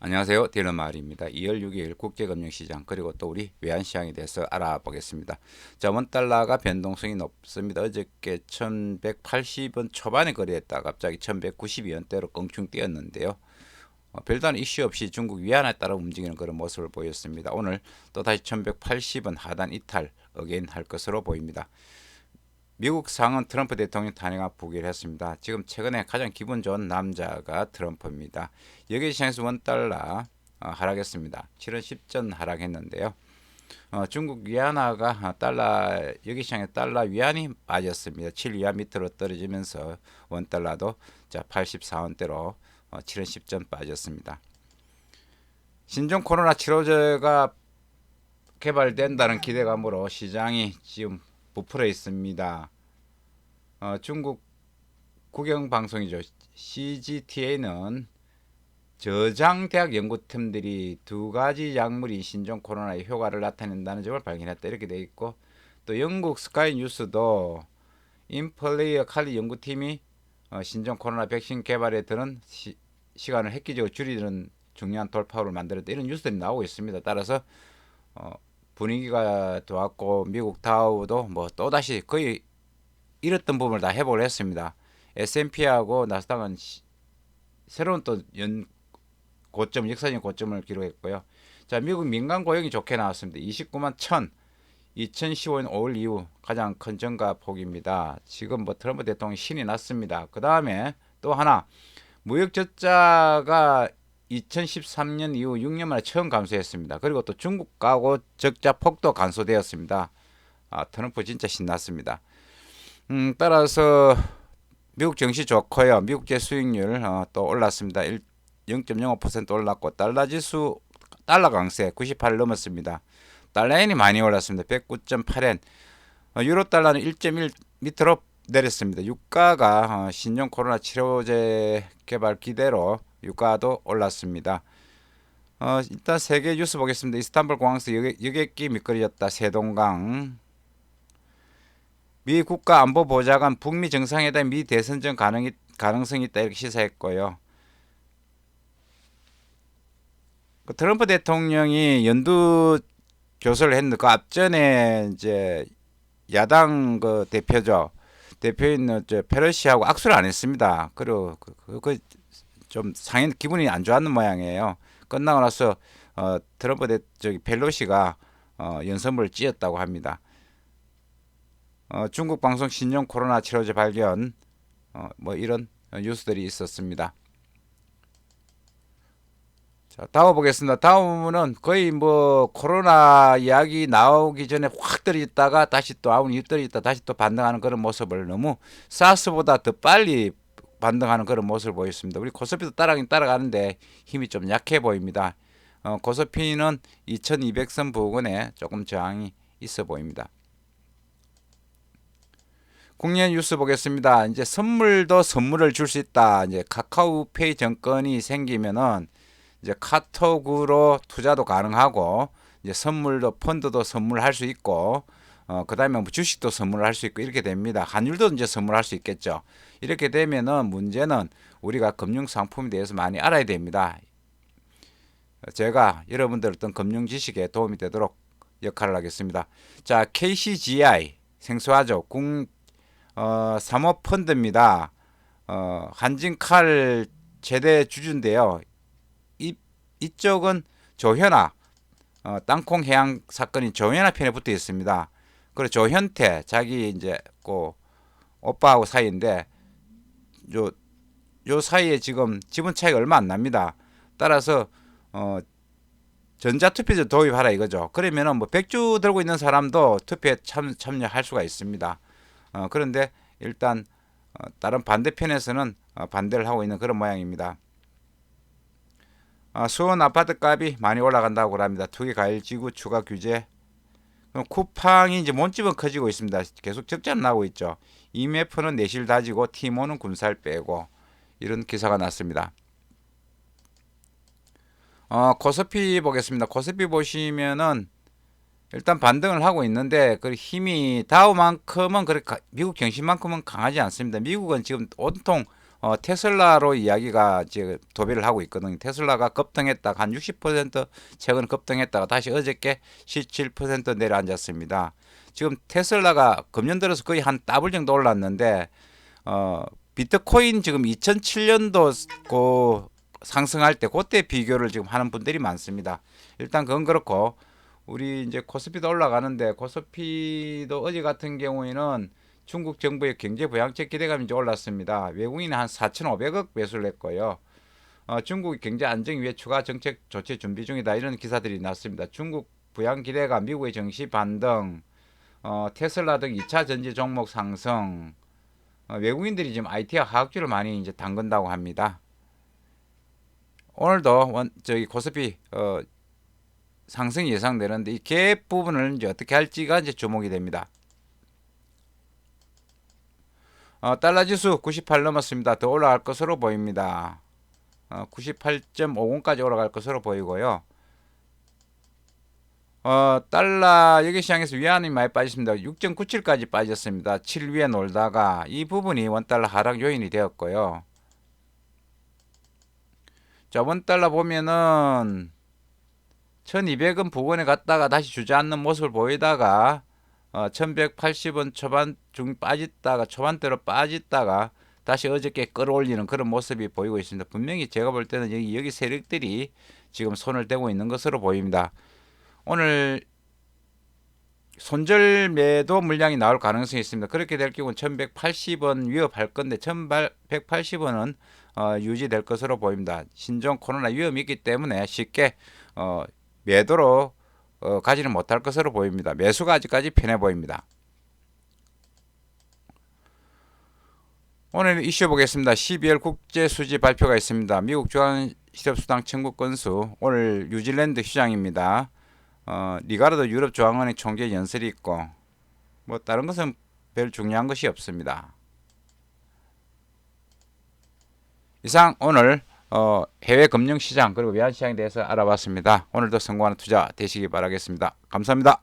안녕하세요. 딜러마을입니다. 2월 6일 국제금융시장 그리고 또 우리 외환시장에 대해서 알아보겠습니다. 자, 원달러가 변동성이 높습니다. 어저께 1180원 초반에 거래했다 갑자기 1192원대로 껑충 뛰었는데요. 별다른 이슈 없이 중국 위안에 따라 움직이는 그런 모습을 보였습니다. 오늘 또다시 1180원 하단 이탈 어게인 할 것으로 보입니다. 미국 상원 트럼프 대통령 탄핵 앞부기를 했습니다. 지금 최근에 가장 기분 좋은 남자가 트럼프입니다. 여기 시장에서 원달러 하락했습니다. 7원 10전 하락했는데요. 중국 위안화가 달러 여기 시장에 달러 위안이 빠졌습니다. 7위안 밑으로 떨어지면서 원달러도 자 84원대로 7원 10전 빠졌습니다. 신종 코로나 치료제가 개발된다는 기대감으로 시장이 지금 부풀어 있습니다. 중국 국영방송이죠. CGTA는 저장대학 연구팀들이 두 가지 약물이 신종 코로나의 효과를 나타낸다는 점을 발견했다. 이렇게 돼 있고, 또 영국 스카이 뉴스도 인플레이어 칼리 연구팀이 신종 코로나 백신 개발에 드는 시간을 획기적으로 줄이는 중요한 돌파구를 만들었다. 이런 뉴스들이 나오고 있습니다. 따라서 분위기가 좋았고, 미국 다우도 뭐 또다시 거의 잃었던 부분을 다 회복을 했습니다. S&P하고 나스닥은 새로운 또 고점, 역사적인 고점을 기록했고요. 자, 미국 민간 고용이 좋게 나왔습니다. 29만 1000. 2015년 5월 이후 가장 큰 증가 폭입니다. 지금 뭐 트럼프 대통령이 신이 났습니다. 그 다음에 또 하나, 무역 적자가 2013년 이후 6년 만에 처음 감소했습니다. 그리고 또 중국 가구 적자 폭도 감소되었습니다. 트럼프 진짜 신났습니다. 따라서 미국 증시 좋고요. 미국제 수익률 또 올랐습니다. 0.05% 올랐고 달러 지수 달러 강세 98을 넘었습니다. 달러엔이 많이 올랐습니다. 109.8엔. 유로 달러는 1.1 밑으로 내렸습니다. 유가가 신종 코로나 치료제 개발 기대로 유가도 올랐습니다. 일단 세계 뉴스 보겠습니다. 이스탄불 공항에서 여객기 미끄러졌다. 세동강. 미 국가안보보좌관 북미 정상회담 미 대선전 가능성이 있다 이렇게 시사했고요. 트럼프 대통령이 연두 교서를 했는데 그 앞전에 이제 야당 그 대표인 페로시하고 악수를 안 했습니다. 그리고 좀 상인 기분이 안 좋았는 모양이에요. 끝나고 나서 트럼프 펠로시가 연설문을 찧었다고 합니다. 중국 방송 신종 코로나 치료제 발견 뭐 이런 뉴스들이 있었습니다. 자, 다음 보겠습니다. 다음은 거의 뭐 코로나 이야기 나오기 전에 확 떨어졌다가 다시 또 아웃이 떨어졌다 다시 또 반등하는 그런 모습을 너무 사스보다 더 빨리 반등하는 그런 모습을 보였습니다. 우리 코스피도 따라가긴 따라가는데 힘이 좀 약해 보입니다. 코스피는 2200선 부근에 조금 저항이 있어 보입니다. 국내 뉴스 보겠습니다. 이제 선물을 줄 수 있다. 이제 카카오페이 정권이 생기면은 이제 카톡으로 투자도 가능하고 이제 선물도 펀드도 선물할 수 있고 그다음에 뭐 주식도 선물할 수 있고 이렇게 됩니다. 환율도 이제 선물할 수 있겠죠. 이렇게 되면은 문제는 우리가 금융 상품에 대해서 많이 알아야 됩니다. 제가 여러분들 어떤 금융 지식에 도움이 되도록 역할을 하겠습니다. 자, KCGI 생소하죠. 사모펀드입니다. 한진칼 최대 주주인데요. 이쪽은 조현아 땅콩 해양 사건인 조현아 편에 붙어 있습니다. 그리고 조현태 자기 이제 그 오빠하고 사이인데 요 사이에 지금 지분 차이가 얼마 안 납니다. 따라서 전자투표제 도입하라 이거죠. 그러면은 뭐 100주 들고 있는 사람도 투표에 참여할 수가 있습니다. 그런데 일단 다른 반대편에서는 반대를 하고 있는 그런 모양입니다. 수원 아파트 값이 많이 올라간다고 합니다. 투기 과일 지구 추가 규제. 쿠팡이 이제 몸집은 커지고 있습니다. 계속 적자는 나고 있죠. IMF는 내실 다지고 티모는 군살 빼고 이런 기사가 났습니다. 코스피 보겠습니다. 코스피 보시면은 일단 반등을 하고 있는데 그 힘이 다우만큼은 미국 경신만큼은 강하지 않습니다. 미국은 지금 온통 테슬라로 이야기가 이제 도배를 하고 있거든요. 테슬라가 급등했다가 한 60% 최근 급등했다가 다시 어저께 17% 내려앉았습니다. 지금 테슬라가 금년 들어서 거의 한 더블 정도 올랐는데 비트코인 지금 2007년도 그 상승할 때 그때 비교를 지금 하는 분들이 많습니다. 일단 그건 그렇고 우리 이제 코스피도 올라가는데 코스피도 어제 같은 경우에는 중국 정부의 경제 부양책 기대감이 이제 올랐습니다. 외국인이 한 4,500억 매수를 했고요. 중국이 경제 안정 위해 추가 정책 조치 준비 중이다 이런 기사들이 났습니다. 중국 부양 기대감, 미국의 정시 반등, 테슬라 등 2차 전지 종목 상승, 외국인들이 지금 IT와 화학주를 많이 이제 담근다고 합니다. 오늘도 저기 코스피 상승이 예상되는데 이 갭 부분을 이제 어떻게 할지가 이제 주목이 됩니다. 달러 지수 98 넘었습니다. 더 올라갈 것으로 보입니다. 98.50까지 올라갈 것으로 보이고요. 달러 여기 시장에서 위안이 많이 빠졌습니다. 6.97까지 빠졌습니다. 7 위에 놀다가 이 부분이 원달러 하락 요인이 되었고요. 자, 원달러 보면은 1200원 부근에 갔다가 다시 주저앉는 모습을 보이다가 1180원 초반 중 빠졌다가 초반대로 빠졌다가 다시 어저께 끌어올리는 그런 모습이 보이고 있습니다. 분명히 제가 볼 때는 여기 세력들이 지금 손을 대고 있는 것으로 보입니다. 오늘 손절 매도 물량이 나올 가능성이 있습니다. 그렇게 될 경우 1180원 위협할 건데 1180원은 유지될 것으로 보입니다. 신종 코로나 위험이 있기 때문에 쉽게 매도로 가지는 못할 것으로 보입니다. 매수가 아직까지 편해 보입니다. 오늘 이슈 보겠습니다. 12월 국제 수지 발표가 있습니다. 미국 중앙실업수당 청구 건수, 오늘 뉴질랜드 시장입니다. 리가르도 유럽 중앙은행 총재 연설이 있고 뭐 다른 것은 별 중요한 것이 없습니다. 이상 오늘 해외 금융시장 그리고 외환시장에 대해서 알아봤습니다. 오늘도 성공하는 투자 되시기 바라겠습니다. 감사합니다.